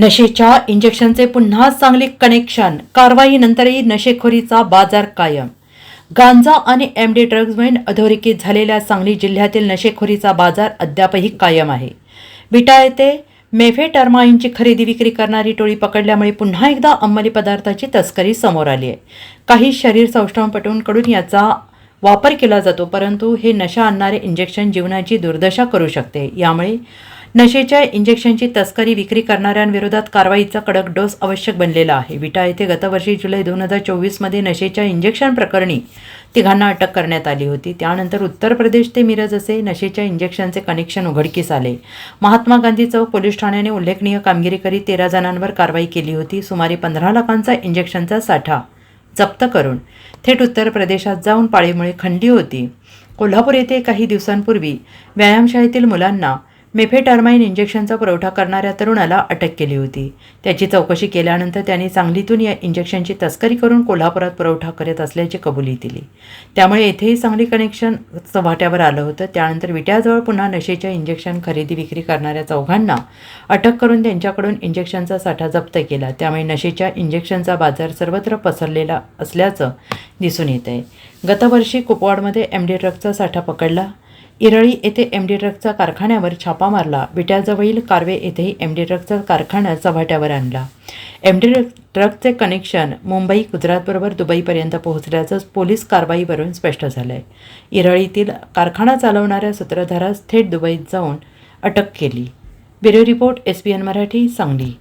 नशेच्या इंजेक्शनचे पुन्हा सांगली कनेक्शन, कारवाईनंतरही नशेखोरीचा बाजार कायम. गांजा आणि एमडी ड्रग्जमुळे अधोरेखित झालेल्या सांगली जिल्ह्यातील नशेखोरीचा बाजार अद्यापही कायम आहे. विटा येथे मेफेटार्माइनची खरेदी विक्री करणारी टोळी पकडल्यामुळे पुन्हा एकदा अंमली पदार्थाची तस्करी समोर आली आहे. काही शरीर सौष्ठवपटूंकडून याचा वापर केला जातो, परंतु हे नशा आणणारे इंजेक्शन जीवनाची दुर्दशा करू शकते. यामुळे नशेच्या इंजेक्शनची तस्करी विक्री करणाऱ्यांविरोधात कारवाईचा कडक डोस आवश्यक बनलेला आहे. विटा येथे गतवर्षी जुलै 2024मध्ये नशेच्या इंजेक्शन प्रकरणी तिघांना अटक करण्यात आली होती. त्यानंतर उत्तर प्रदेश ते मिरज असे नशेच्या इंजेक्शनचे कनेक्शन उघडकीस आले. महात्मा गांधी चौक पोलीस ठाण्याने उल्लेखनीय कामगिरी करीत 13 जणांवर कारवाई केली होती. सुमारे 15 लाखांचा इंजेक्शनचा साठा जप्त करून थेट उत्तर प्रदेशात जाऊन पाळीमुळे खणली होती. कोल्हापूर येथे काही दिवसांपूर्वी व्यायामशाळेतील मुलांना मेफेटार्माइन इंजेक्शनचा पुरवठा करणाऱ्या तरुणाला अटक केली होती. त्याची चौकशी केल्यानंतर त्यांनी सांगलीतून या इंजेक्शनची तस्करी करून कोल्हापुरात पुरवठा करत असल्याची कबुली दिली. त्यामुळे येथेही सांगली कनेक्शन चव्हाट्यावर आलं होतं. त्यानंतर विट्याजवळ पुन्हा नशेच्या इंजेक्शन खरेदी विक्री करणाऱ्या चौघांना अटक करून त्यांच्याकडून इंजेक्शनचा साठा जप्त केला. त्यामुळे नशेच्या इंजेक्शनचा बाजार सर्वत्र पसरलेला असल्याचं दिसून येत आहे. गतवर्षी कुपवाडमध्ये एमडी ड्रग्जचा साठा पकडला. इरळी येथे एमडी ड्रग्जच्या कारखान्यावर छापा मारला. विट्याजवळील कारवे येथेही एमडी ड्रग्जचा कारखाना चव्हाट्यावर आणला. एमडी ड्रग्जचे कनेक्शन मुंबई, गुजरातबरोबर दुबईपर्यंत पोहोचल्याचं पोलीस कारवाईवरून स्पष्ट झालं आहे. इरळीतील कारखाना चालवणाऱ्या सूत्रधारास थेट दुबईत जाऊन अटक केली. Bureau report, SBN Marathi, Sangli.